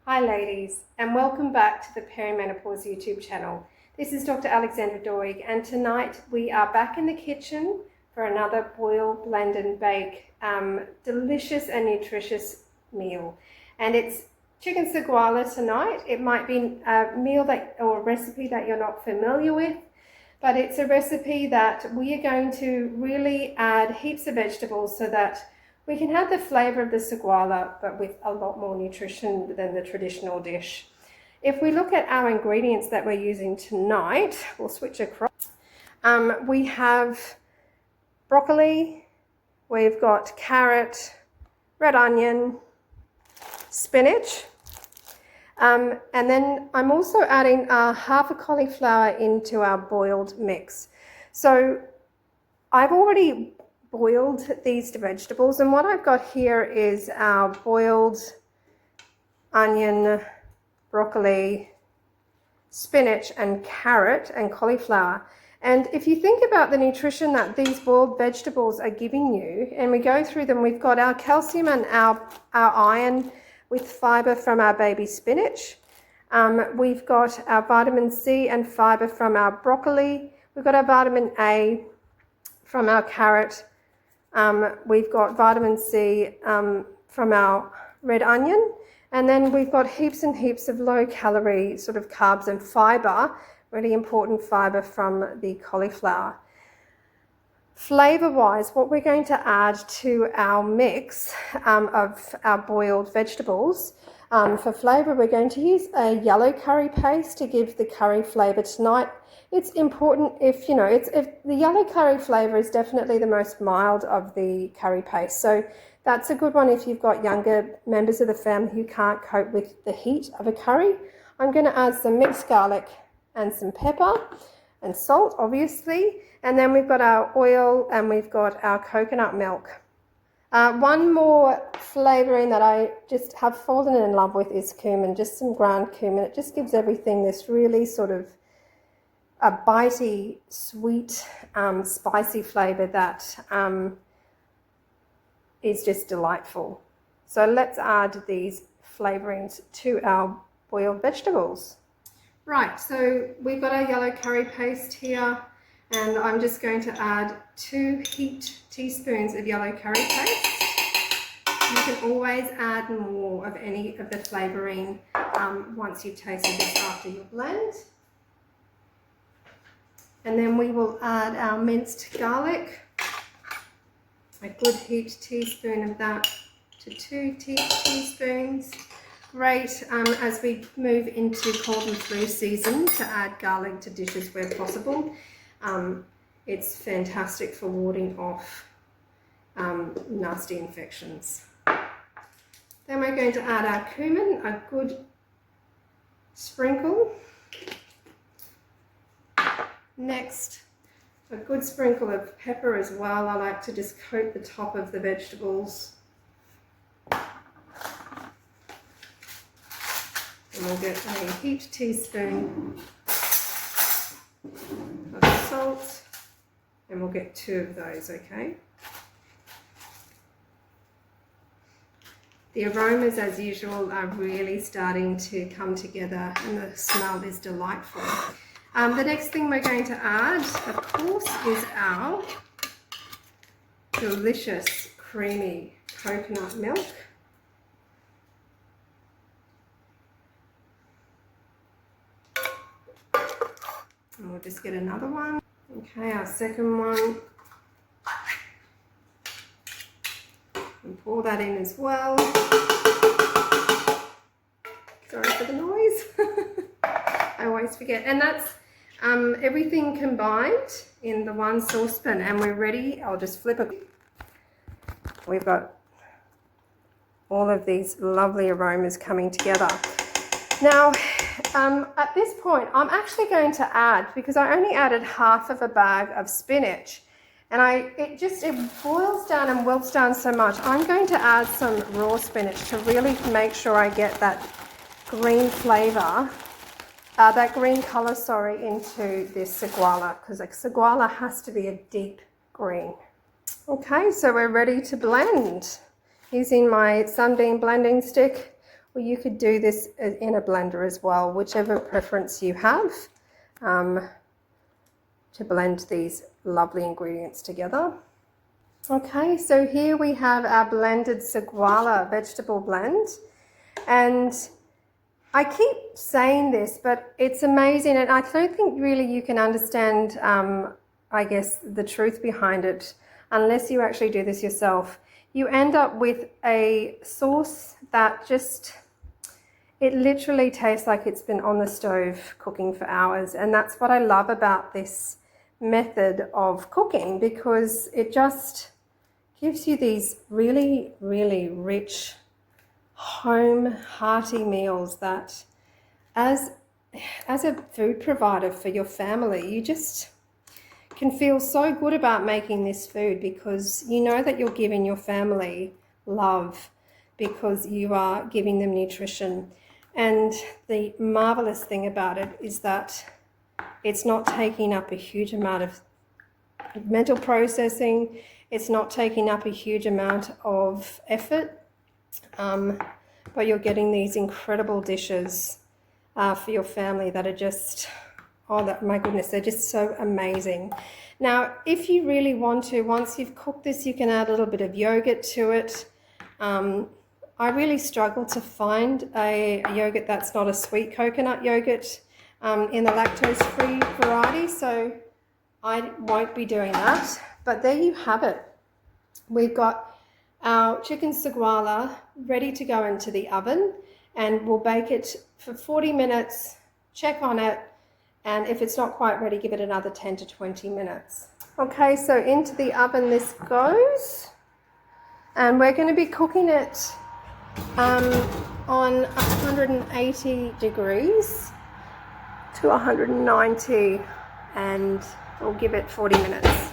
Hi ladies, and welcome back to the Perimenopause YouTube channel. This is Dr. Alexandra Doig, and tonight we are back in the kitchen for another boil, blend and bake delicious and nutritious meal. And it's chicken saagwala tonight. It might be a meal or a recipe that you're not familiar with, but it's a recipe that we are going to really add heaps of vegetables so that we can have the flavour of the saagwala, but with a lot more nutrition than the traditional dish. If we look at our ingredients that we're using tonight, we'll switch across. We have broccoli, we've got carrot, red onion, spinach, and then I'm also adding half a cauliflower into our boiled mix. So I've already boiled these vegetables, and what I've got here is our boiled onion, broccoli, spinach and carrot and cauliflower. And if you think about the nutrition that these boiled vegetables are giving you, and we go through them, we've got our calcium and our iron with fiber from our baby spinach. We've got our vitamin C and fiber from our broccoli. We've got our vitamin A from our carrot. We've got vitamin C from our red onion, and then we've got heaps and heaps of low calorie sort of carbs and fiber, really important fiber from the cauliflower. Flavor wise, what we're going to add to our mix of our boiled vegetables, for flavor we're going to use a yellow curry paste to give the curry flavor tonight. It's important if the yellow curry flavor is definitely the most mild of the curry paste. So that's a good one if you've got younger members of the family who can't cope with the heat of a curry. I'm going to add some mixed garlic and some pepper and salt, obviously. And then we've got our oil and we've got our coconut milk. One more flavouring that I just have fallen in love with is cumin, just some ground cumin. It just gives everything this really sort of a bitey, sweet, spicy flavour that is just delightful. So let's add these flavourings to our boiled vegetables. Right, so we've got our yellow curry paste here, and I'm just going to add 2 heaped teaspoons of yellow curry paste. You can always add more of any of the flavouring once you've tasted this after your blend. And then we will add our minced garlic, a good heaped teaspoon of that to 2 teaspoons. Great as we move into cold and flu season to add garlic to dishes where possible. It's fantastic for warding off nasty infections. Then we're going to add our cumin, a good sprinkle. Next, a good sprinkle of pepper as well. I like to just coat the top of the vegetables. And we'll get a heaped teaspoon of salt, and we'll get 2 of those, okay? The aromas, as usual, are really starting to come together, and the smell is delightful. The next thing we're going to add, of course, is our delicious, creamy coconut milk. And we'll just get another one. Okay, our second one. And pour that in as well. Sorry for the noise. I always forget. And that's everything combined in the one saucepan, and we're ready. I'll just flip it. We've got all of these lovely aromas coming together. Now, at this point, I'm actually going to add, because I only added half of a bag of spinach, and it boils down and wilts down so much. I'm going to add some raw spinach to really make sure I get that green flavour, that green colour, sorry, into this saagwala, because like saagwala has to be a deep green. Okay, so we're ready to blend. Using my sunbeam blending stick, or you could do this in a blender as well, whichever preference you have, to blend these lovely ingredients together. Okay, so here we have our blended Saagwala vegetable blend, and I keep saying this, but it's amazing, and I don't think really you can understand, I guess, the truth behind it unless you actually do this yourself. You end up with a sauce that just, it literally tastes like it's been on the stove cooking for hours, and that's what I love about this method of cooking, because it just gives you these really, really rich, home, hearty meals that as a food provider for your family, you just can feel so good about making this food, because you know that you're giving your family love, because you are giving them nutrition. And the marvelous thing about it is that it's not taking up a huge amount of mental processing. It's not taking up a huge amount of effort, but you're getting these incredible dishes for your family that are just, oh my goodness, they're just so amazing. Now, if you really want to, once you've cooked this, you can add a little bit of yogurt to it. I really struggle to find a yogurt that's not a sweet coconut yogurt in the lactose-free variety, so I won't be doing that. But there you have it. We've got our chicken Saagwala ready to go into the oven, and we'll bake it for 40 minutes, check on it, and if it's not quite ready, give it another 10 to 20 minutes. Okay, so into the oven this goes, and we're going to be cooking it on 180 degrees to 190, and we'll give it 40 minutes.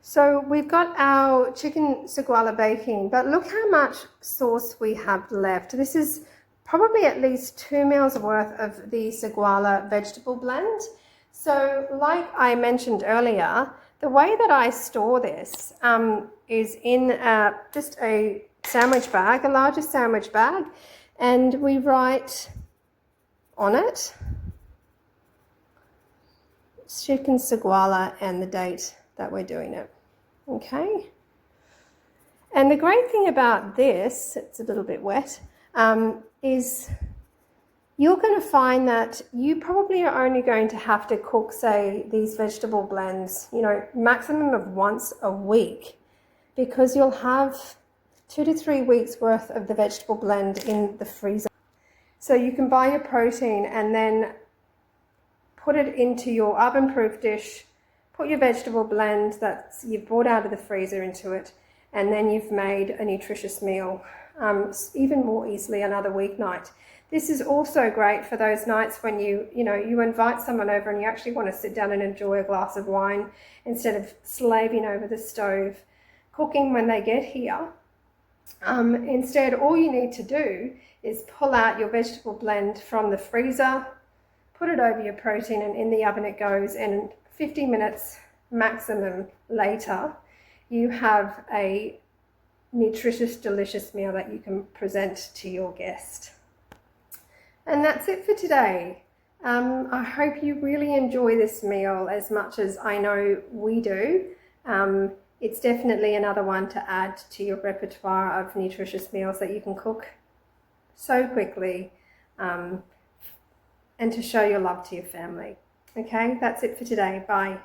So we've got our chicken Saagwala baking, but look how much sauce we have left. This is probably at least 2 meals worth of the Saagwala vegetable blend. So like I mentioned earlier, the way that I store this is in just a sandwich bag, a larger sandwich bag, and we write on it chicken Saagwala and the date that we're doing it. Okay, and the great thing about this, it's a little bit wet, is you're going to find that you probably are only going to have to cook, say, these vegetable blends, you know, maximum of once a week, because you'll have 2 to 3 weeks worth of the vegetable blend in the freezer. So you can buy your protein and then put it into your oven-proof dish, put your vegetable blend that you've brought out of the freezer into it, and then you've made a nutritious meal even more easily another weeknight. This is also great for those nights when you invite someone over and you actually want to sit down and enjoy a glass of wine instead of slaving over the stove cooking when they get here. Instead, all you need to do is pull out your vegetable blend from the freezer, put it over your protein, and in the oven it goes, and 50 minutes maximum later, you have a nutritious, delicious meal that you can present to your guest. And that's it for today. I hope you really enjoy this meal as much as I know we do. It's definitely another one to add to your repertoire of nutritious meals that you can cook so quickly and to show your love to your family. Okay, that's it for today. Bye.